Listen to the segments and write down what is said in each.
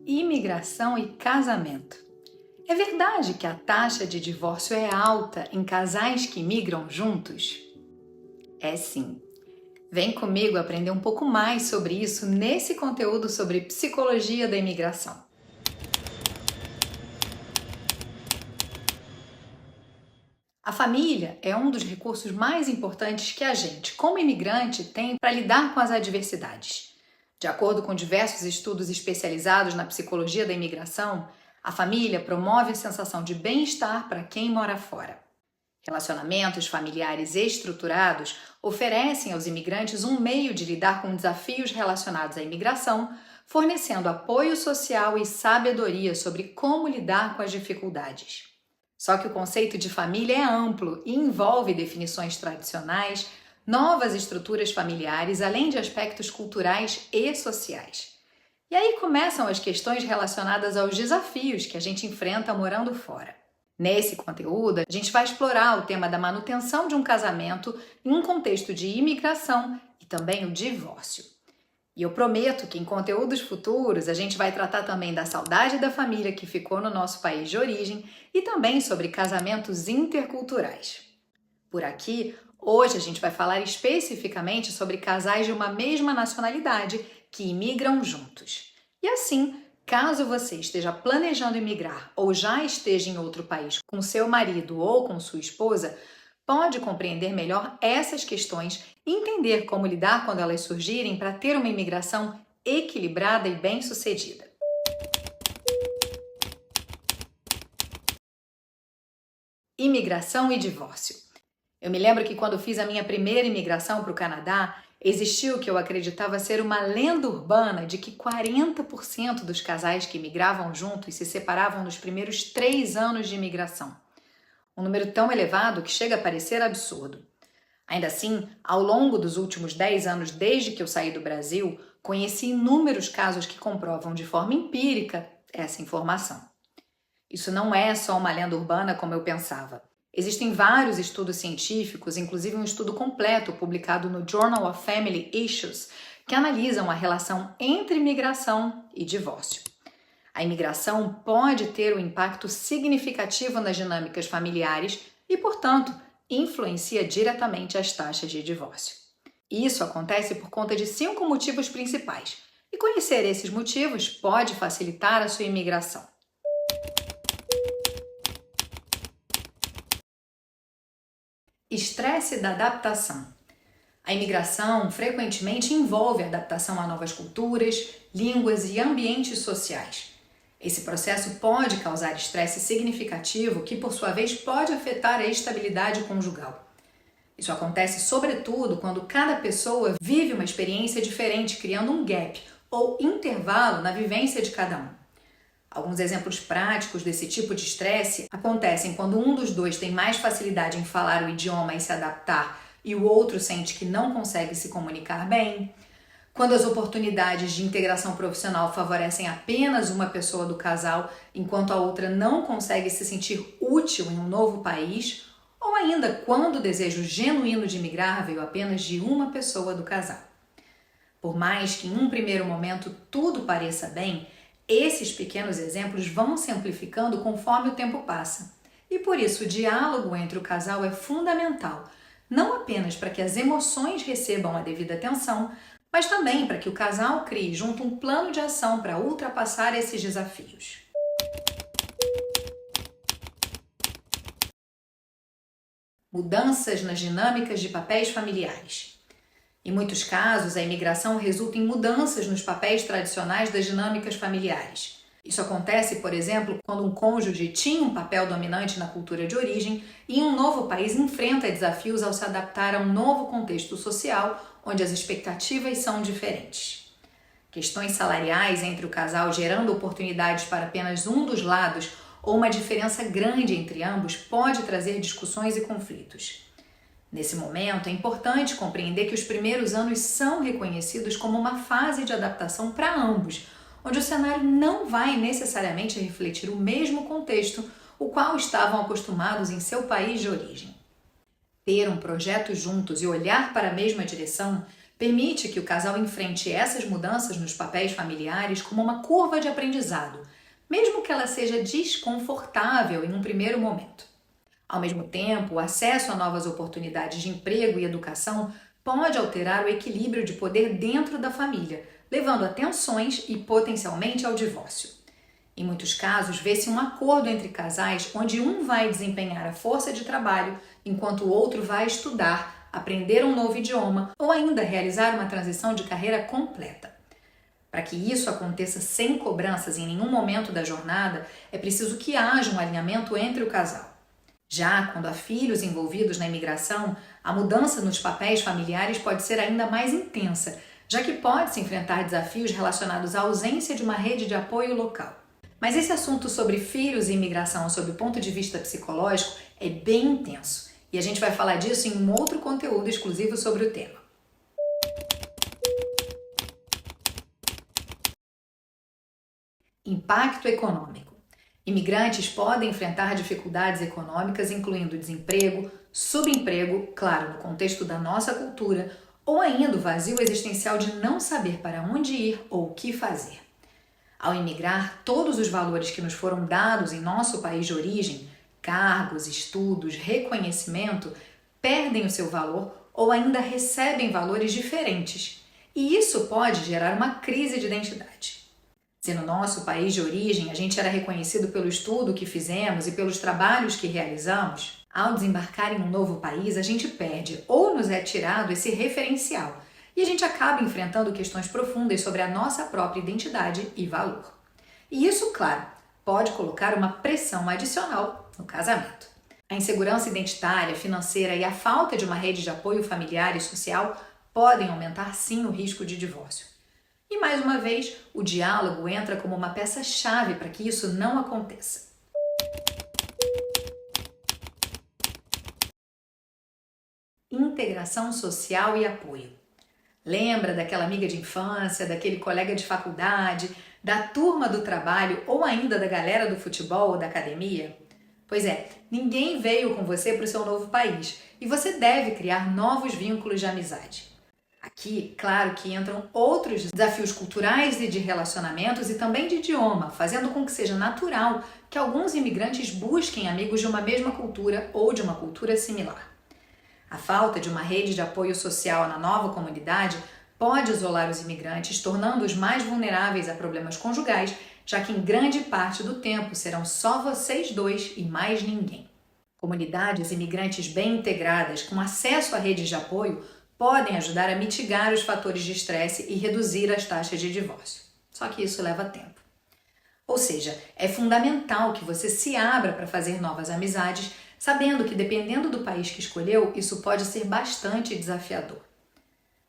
Imigração e casamento. É verdade que a taxa de divórcio é alta em casais que migram juntos? É sim. Vem comigo aprender um pouco mais sobre isso nesse conteúdo sobre psicologia da imigração. A família é um dos recursos mais importantes que a gente, como imigrante, tem para lidar com as adversidades. De acordo com diversos estudos especializados na psicologia da imigração, a família promove a sensação de bem-estar para quem mora fora. Relacionamentos familiares estruturados oferecem aos imigrantes um meio de lidar com desafios relacionados à imigração, fornecendo apoio social e sabedoria sobre como lidar com as dificuldades. Só que o conceito de família é amplo e envolve definições tradicionais, novas estruturas familiares, além de aspectos culturais e sociais. E aí começam as questões relacionadas aos desafios que a gente enfrenta morando fora. Nesse conteúdo, a gente vai explorar o tema da manutenção de um casamento em um contexto de imigração e também o divórcio. E eu prometo que em conteúdos futuros a gente vai tratar também da saudade da família que ficou no nosso país de origem e também sobre casamentos interculturais. Por aqui, hoje a gente vai falar especificamente sobre casais de uma mesma nacionalidade que imigram juntos. E assim, caso você esteja planejando imigrar ou já esteja em outro país com seu marido ou com sua esposa, pode compreender melhor essas questões e entender como lidar quando elas surgirem para ter uma imigração equilibrada e bem-sucedida. Imigração e divórcio. Eu me lembro que quando fiz a minha primeira imigração para o Canadá, existiu o que eu acreditava ser uma lenda urbana de que 40% dos casais que imigravam juntos se separavam nos primeiros 3 anos de imigração. Um número tão elevado que chega a parecer absurdo. Ainda assim, ao longo dos últimos 10 anos desde que eu saí do Brasil, conheci inúmeros casos que comprovam de forma empírica essa informação. Isso não é só uma lenda urbana como eu pensava. Existem vários estudos científicos, inclusive um estudo completo publicado no Journal of Family Issues, que analisam a relação entre imigração e divórcio. A imigração pode ter um impacto significativo nas dinâmicas familiares e, portanto, influencia diretamente as taxas de divórcio. Isso acontece por conta de 5 motivos principais, e conhecer esses motivos pode facilitar a sua imigração. Estresse da adaptação. A imigração frequentemente envolve a adaptação a novas culturas, línguas e ambientes sociais. Esse processo pode causar estresse significativo que, por sua vez, pode afetar a estabilidade conjugal. Isso acontece sobretudo quando cada pessoa vive uma experiência diferente, criando um gap ou intervalo na vivência de cada um. Alguns exemplos práticos desse tipo de estresse acontecem quando um dos dois tem mais facilidade em falar o idioma e se adaptar e o outro sente que não consegue se comunicar bem, quando as oportunidades de integração profissional favorecem apenas uma pessoa do casal, enquanto a outra não consegue se sentir útil em um novo país, ou ainda quando o desejo genuíno de migrar veio apenas de uma pessoa do casal. Por mais que em um primeiro momento tudo pareça bem, esses pequenos exemplos vão se amplificando conforme o tempo passa. E por isso o diálogo entre o casal é fundamental, não apenas para que as emoções recebam a devida atenção, mas também para que o casal crie junto um plano de ação para ultrapassar esses desafios. Mudanças nas dinâmicas de papéis familiares. Em muitos casos, a imigração resulta em mudanças nos papéis tradicionais das dinâmicas familiares. Isso acontece, por exemplo, quando um cônjuge tinha um papel dominante na cultura de origem e em um novo país enfrenta desafios ao se adaptar a um novo contexto social onde as expectativas são diferentes. Questões salariais entre o casal gerando oportunidades para apenas um dos lados ou uma diferença grande entre ambos pode trazer discussões e conflitos. Nesse momento, é importante compreender que os primeiros anos são reconhecidos como uma fase de adaptação para ambos, onde o cenário não vai necessariamente refletir o mesmo contexto o qual estavam acostumados em seu país de origem. Ter um projeto juntos e olhar para a mesma direção permite que o casal enfrente essas mudanças nos papéis familiares como uma curva de aprendizado, mesmo que ela seja desconfortável em um primeiro momento. Ao mesmo tempo, o acesso a novas oportunidades de emprego e educação pode alterar o equilíbrio de poder dentro da família, levando a tensões e potencialmente ao divórcio. Em muitos casos, vê-se um acordo entre casais onde um vai desempenhar a força de trabalho enquanto o outro vai estudar, aprender um novo idioma ou ainda realizar uma transição de carreira completa. Para que isso aconteça sem cobranças em nenhum momento da jornada, é preciso que haja um alinhamento entre o casal. Já quando há filhos envolvidos na imigração, a mudança nos papéis familiares pode ser ainda mais intensa, já que pode-se enfrentar desafios relacionados à ausência de uma rede de apoio local. Mas esse assunto sobre filhos e imigração sob o ponto de vista psicológico é bem intenso, e a gente vai falar disso em um outro conteúdo exclusivo sobre o tema. Impacto econômico. Imigrantes podem enfrentar dificuldades econômicas, incluindo desemprego, subemprego, claro, no contexto da nossa cultura, ou ainda o vazio existencial de não saber para onde ir ou o que fazer. Ao imigrar, todos os valores que nos foram dados em nosso país de origem, cargos, estudos, reconhecimento, perdem o seu valor ou ainda recebem valores diferentes. E isso pode gerar uma crise de identidade. Se no nosso país de origem a gente era reconhecido pelo estudo que fizemos e pelos trabalhos que realizamos, ao desembarcar em um novo país a gente perde ou nos é tirado esse referencial e a gente acaba enfrentando questões profundas sobre a nossa própria identidade e valor. E isso, claro, pode colocar uma pressão adicional no casamento. A insegurança identitária, financeira e a falta de uma rede de apoio familiar e social podem aumentar sim o risco de divórcio. E mais uma vez, o diálogo entra como uma peça-chave para que isso não aconteça. Integração social e apoio. Lembra daquela amiga de infância, daquele colega de faculdade, da turma do trabalho ou ainda da galera do futebol ou da academia? Pois é, ninguém veio com você para o seu novo país e você deve criar novos vínculos de amizade. Aqui, claro que entram outros desafios culturais e de relacionamentos e também de idioma, fazendo com que seja natural que alguns imigrantes busquem amigos de uma mesma cultura ou de uma cultura similar. A falta de uma rede de apoio social na nova comunidade pode isolar os imigrantes, tornando-os mais vulneráveis a problemas conjugais, já que em grande parte do tempo serão só vocês dois e mais ninguém. Comunidades imigrantes bem integradas, com acesso a redes de apoio, podem ajudar a mitigar os fatores de estresse e reduzir as taxas de divórcio. Só que isso leva tempo. Ou seja, é fundamental que você se abra para fazer novas amizades, sabendo que dependendo do país que escolheu, isso pode ser bastante desafiador.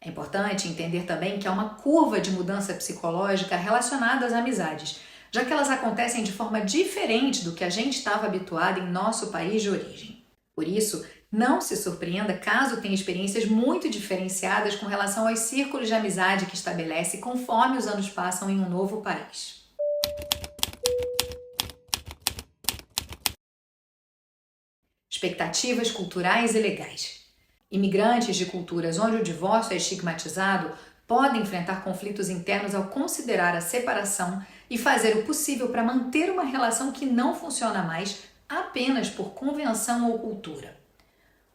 É importante entender também que há uma curva de mudança psicológica relacionada às amizades, já que elas acontecem de forma diferente do que a gente estava habituado em nosso país de origem. Por isso, não se surpreenda caso tenha experiências muito diferenciadas com relação aos círculos de amizade que estabelece conforme os anos passam em um novo país. Expectativas culturais e legais. Imigrantes de culturas onde o divórcio é estigmatizado podem enfrentar conflitos internos ao considerar a separação e fazer o possível para manter uma relação que não funciona mais apenas por convenção ou cultura.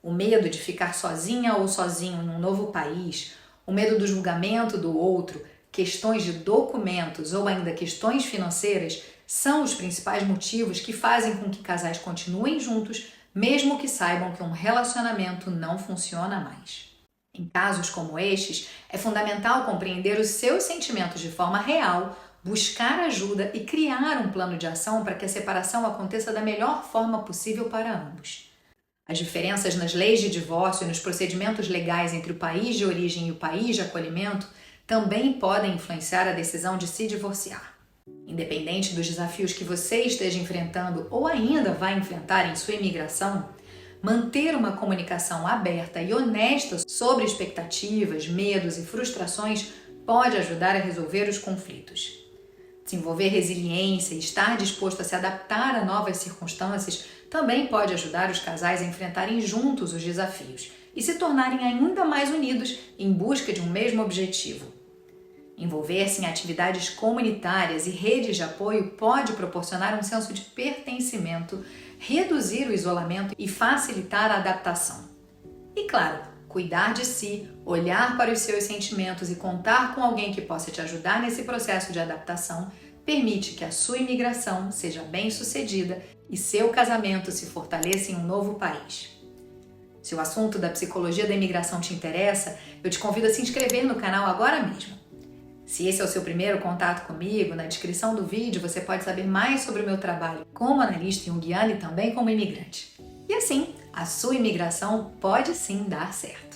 O medo de ficar sozinha ou sozinho em um novo país, o medo do julgamento do outro, questões de documentos ou ainda questões financeiras são os principais motivos que fazem com que casais continuem juntos, mesmo que saibam que um relacionamento não funciona mais. Em casos como estes, é fundamental compreender os seus sentimentos de forma real, buscar ajuda e criar um plano de ação para que a separação aconteça da melhor forma possível para ambos. As diferenças nas leis de divórcio e nos procedimentos legais entre o país de origem e o país de acolhimento também podem influenciar a decisão de se divorciar. Independente dos desafios que você esteja enfrentando ou ainda vai enfrentar em sua imigração, manter uma comunicação aberta e honesta sobre expectativas, medos e frustrações pode ajudar a resolver os conflitos. Desenvolver resiliência e estar disposto a se adaptar a novas circunstâncias também pode ajudar os casais a enfrentarem juntos os desafios e se tornarem ainda mais unidos em busca de um mesmo objetivo. Envolver-se em atividades comunitárias e redes de apoio pode proporcionar um senso de pertencimento, reduzir o isolamento e facilitar a adaptação. E claro, cuidar de si, olhar para os seus sentimentos e contar com alguém que possa te ajudar nesse processo de adaptação permite que a sua imigração seja bem-sucedida e seu casamento se fortaleça em um novo país. Se o assunto da psicologia da imigração te interessa, eu te convido a se inscrever no canal agora mesmo. Se esse é o seu primeiro contato comigo, na descrição do vídeo você pode saber mais sobre o meu trabalho como analista junguiana e também como imigrante. E assim, a sua imigração pode sim dar certo.